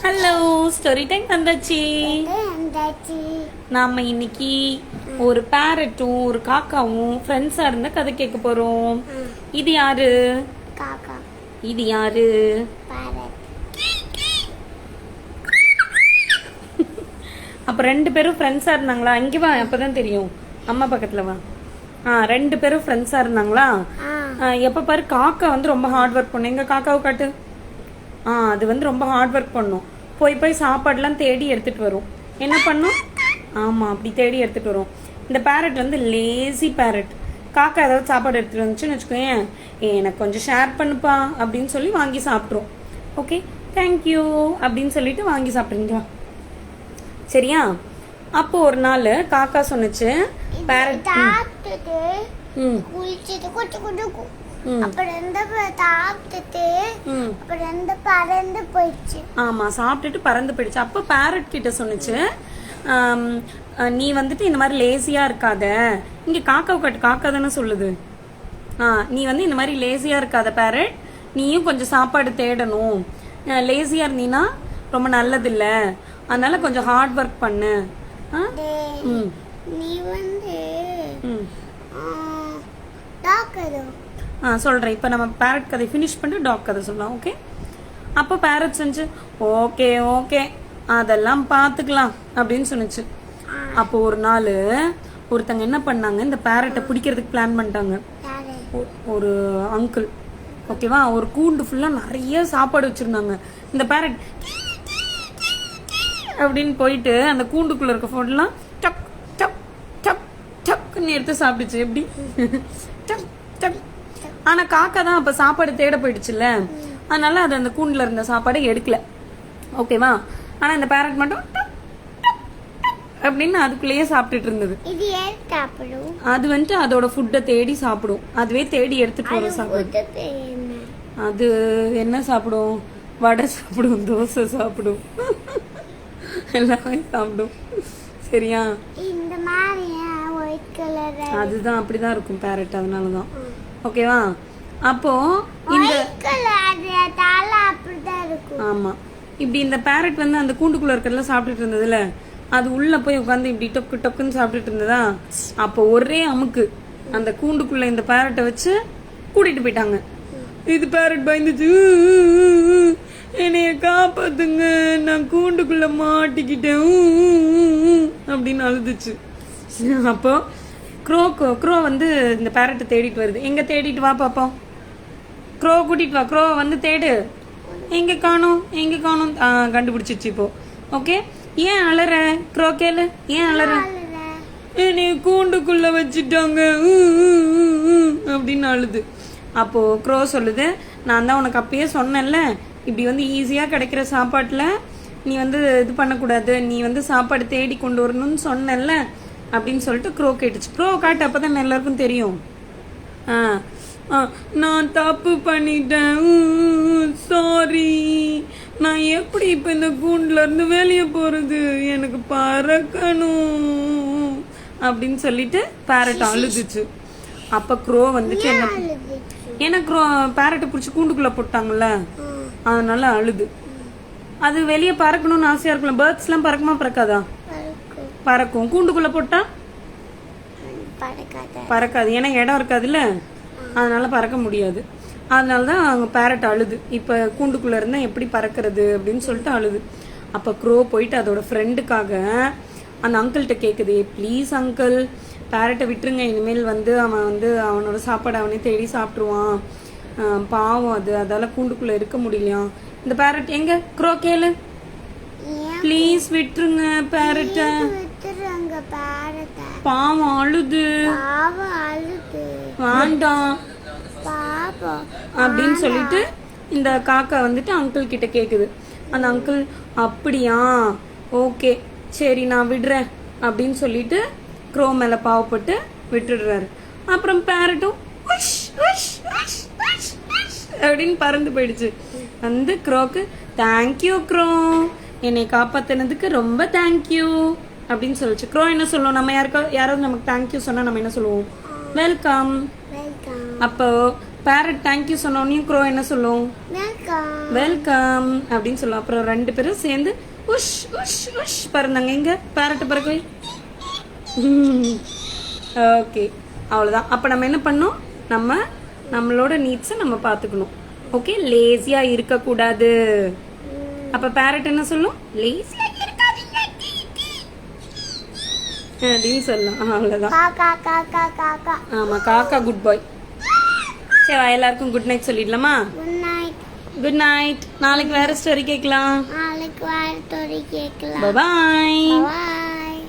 Hello, story time வந்தாச்சு. நாம இன்னைக்கு ஒரு பேரட்டும் ஒரு காக்காவும் ஃப்ரெண்ட்ஸா இருந்த கதை கேட்க போறோம். இது யாரு? காக்கா. இது யாரு? அப்ப ரெண்டு பேரும் ஃப்ரெண்ட்ஸா இருந்தாங்களா? இங்க வா, அப்பதான் தெரியும். அம்மா பக்கத்துல வா. ரெண்டு பேரும் ஃப்ரெண்ட்ஸா இருந்தாங்களா? எப்ப பாரு காக்கா வந்து ரொம்ப ஹார்ட் ஒர்க் பண்ணும். எங்க காக்காவை காட்டு. அது வந்து ரொம்ப ஹார்ட் ஒர்க் பண்ணும். போய் சாப்பாடுலாம் தேடி எடுத்துட்டு வரும். என்ன பண்ணும்? ஆமா, அப்படி தேடி எடுத்துட்டு வரும். இந்த பேரட் வந்து லேசி பேரட். காக்கா ஏதாவது சாப்பாடு எடுத்துட்டு வந்துச்சுன்னு வச்சுக்கோயேன், எனக்கு கொஞ்சம் ஷேர் பண்ணுப்பா அப்படின்னு சொல்லி வாங்கி சாப்பிட்ரும். ஓகே, தேங்க்யூ அப்படின்னு சொல்லிட்டு வாங்கி சாப்பிடுங்களா? சரியா? அப்போ ஒரு நாள் காக்கா சொன்னுச்சு, பேரட் ஆமா, சாப்பிட்டுட்டு பறந்து போயிடுச்சு. அப்ப பேரட் கிட்ட சொன்னுச்சு, நீ வந்துட்டு இந்த மாதிரி லேசியா இருக்காத. இங்க காக்காவை கட்டு, காக்கா தானே சொல்லுது. நீ வந்து இந்த மாதிரி லேசியா இருக்காத பேரட், நீயும் கொஞ்சம் சாப்பாடு தேடணும். லேசியா இருந்தீன்னா ரொம்ப நல்லது இல்ல, அதனால கொஞ்சம் ஹார்ட் ஒர்க் பண்ணு. நீ வந்து சொல்றேன். இப்ப நம்ம பேரட் கதை ஃபினிஷ் பண்ணிட்டு டாக் கதை சொல்லலாம். ஓகே? அப்போ பேரட் செஞ்சு ஓகே ஓகே அதெல்லாம் பாத்துக்கலாம் அப்படின்னு சொன்னுச்சு. அப்போ ஒரு நாள் ஒருத்தங்க என்ன பண்ணாங்க, இந்த பேரட்டை பிடிக்கிறதுக்கு பிளான் பண்ணிட்டாங்க. ஒரு அங்கிள், ஓகேவா, ஒரு கூண்டு ஃபுல்லா நிறைய சாப்பாடு வச்சிருந்தாங்க. இந்த பேரட் அப்படின்னு போயிட்டு அந்த கூண்டுக்குள்ள இருக்க ஃபுட்லாம் டக் டக் டக் டக்குன்னு எடுத்து சாப்பிடுச்சு. எப்படி? டக் டக். ஆனா காக்கா தான் அப்ப சாப்பாடு தேட போயிடுச்சுல்ல, அதனால அது அந்த கூண்டுல இருந்த சாப்பாடை எடுக்கல. ஓகேவா? ஆனா இந்த பேரட் மட்டும் அப்படின்னு அதுக்குள்ளேயே சாப்பிட்டுட்டு இருந்தது. அது வந்துட்டு அதோட ஃபுட்டை தேடி சாப்பிடும். அதுவே தேடி எடுத்துட்டு வர சாப்பாடு. அது என்ன சாப்பிடும்? வடை சாப்பிடும், தோசை சாப்பிடும், எல்லாமே சாப்பிடும். சரியா? அதுதான் அப்படிதான் இருக்கும் பேரட், அதனாலதான். ஓகேவா? அப்போ இந்த ஆமா, இப்படி இந்த பேரட் வந்து அந்த கூண்டுக்குள்ள இருக்கிறதெல்லாம் சாப்பிட்டுட்டு இருந்ததுல, அது உள்ள போய் உட்காந்து இப்படி டொக்கு டொக்குன்னு சாப்பிட்டுட்டு இருந்ததா. அப்போ ஒரே அமுக்கு அந்த கூண்டுக்குள்ள இந்த பேரட்டை வச்சு கூட்டிட்டு போயிட்டாங்க. இது பேரட் பயந்துச்சு, என்னைய காப்பாத்துங்க, நான் கூண்டுக்குள்ள மாட்டிக்கிட்டேன் அப்படின்னு அழுதுச்சு. அப்போ க்ரோ வந்து இந்த பேரட்டை தேடிட்டு வருது. எங்க தேடிட்டு வா பாப்போம். க்ரோ கூட்டிட்டு வா. க்ரோ வந்து தேடு. எங்க காணோம், எங்க காணோம். கண்டுபிடிச்சிச்சு இப்போ. ஓகே, ஏன் அலற? க்ரோ கேளு, ஏன் அலற? என்னைய கூண்டுக்குள்ள வச்சுட்டாங்க அப்படின்னு அழுது. அப்போ க்ரோ சொல்லுது, நான் தான் உனக்கு அப்பயே சொன்னேன்ல, இப்படி வந்து ஈஸியா கிடைக்கிற சாப்பாட்டுல நீ வந்து இது பண்ணக்கூடாது, நீ வந்து சாப்பாடு தேடி கொண்டு வரணும்னு சொன்னேன்ல அப்படின்னு சொல்லிட்டு க்ரோ கேட்டுச்சு. க்ரோ காட்டு, அப்பதான் எல்லாருக்கும் தெரியும். நான் தப்பு பண்ணிட்டேன், சாரி, நான் எப்படி இப்ப இந்த கூண்டுல இருந்து வெளியே போறது, எனக்கு பறக்கணும் அப்படின்னு சொல்லிட்டு பேரட் அழுதுச்சு. அப்ப க்ரோ வந்துட்டு என்ன, ஏன்னா க்ரோ பேரட்டை பிடிச்சி கூண்டுக்குள்ள போட்டாங்கல்ல, அதனால அழுது. அது வெளியே பறக்கணும்னு ஆசையா இருக்குல்ல. பேர்ட்ஸ் எல்லாம் பறக்குமா பறக்காதா? பறக்கும். கூண்டுக்குள்ள போட்டா பறக்காது, ஏன்னா இடம் இருக்காதுல்ல, அதனால பறக்க முடியாது. அதனாலதான் அவங்க பேரட் அழுது. இப்ப கூண்டுக்குள்ள இருந்தா எப்படி பறக்கிறது அப்படின்னு சொல்லிட்டு அழுது. அப்ப க்ரோ போயிட்டு அதோட ஃப்ரெண்டுக்காக அந்த அங்கிள்கிட்ட கேக்குது, ப்ளீஸ் அங்கிள், பேரட்டை விட்டுருங்க, இனிமேல் வந்து அவன் வந்து அவனோட சாப்பாடு அவனே தேடி சாப்பிட்டுருவான், பாவம் அது, அதால கூண்டுக்குள்ள இருக்க முடியலையா. இந்த பேரட் எங்க? க்ரோ கேளு, ப்ளீஸ் விட்டுருங்க பேரட்டை, பாவம் அழுது, வேண்டாம் அப்படின்னு சொல்லிட்டு இந்த காக்கா வந்துட்டு அங்கிள் கிட்ட கேக்குது. அந்த அங்கிள் அப்படியா, ஓகே சரி நான் விடுறேன் அப்படின்னு சொல்லிட்டு க்ரோ மேல பாவப்பட்டு விட்டுடுறாரு. அப்புறம் பேரட்டும் அப்படின்னு பறந்து போயிடுச்சு. வந்து க்ரோக்கு தேங்க்யூ க்ரோ, என்னை காப்பாத்தினதுக்கு ரொம்ப தேங்க்யூ அப்படின்னு சொல்லிச்சு. க்ரோ என்ன சொல்லுவோம், நம்ம யாராவது நமக்கு தேங்க்யூ சொன்னா நம்ம என்ன சொல்லுவோம்? வெல்கம். அப்போ பேரட் தேங்க்யூ சொன்னோனையும் க்ரோ என்ன சொல்லும்? வெல்கம். வெல்கம் அப்படின்னு சொல்லுவோம். அப்புறம் 2 பேரும் சேர்ந்து உஷ் உஷ் உஷ் பறந்தாங்க. எங்க பேரட் பறக்க. ஓகே, அவ்வளோதான். அப்போ நம்ம என்ன பண்ணோம், நம்மளோட நீட்ஸை நம்ம பார்த்துக்கணும். ஓகே, லேசியா இருக்கக்கூடாது. அப்ப பேரட் என்ன சொல்லும், லேசியா இருக்காதீங்க அப்படின்னு சொல்லலாம். அவ்வளோதான். ஆமா, காக்கா குட் பாய். சரி, எல்லாருக்கும் குட் நைட் சொல்லிடலாமா? Good night. நாளைக்கு வேற ஸ்டோரி கேட்கலாம். நாளைக்கு வேற ஸ்டோரி கேட்கலாம். பாய். பாய்.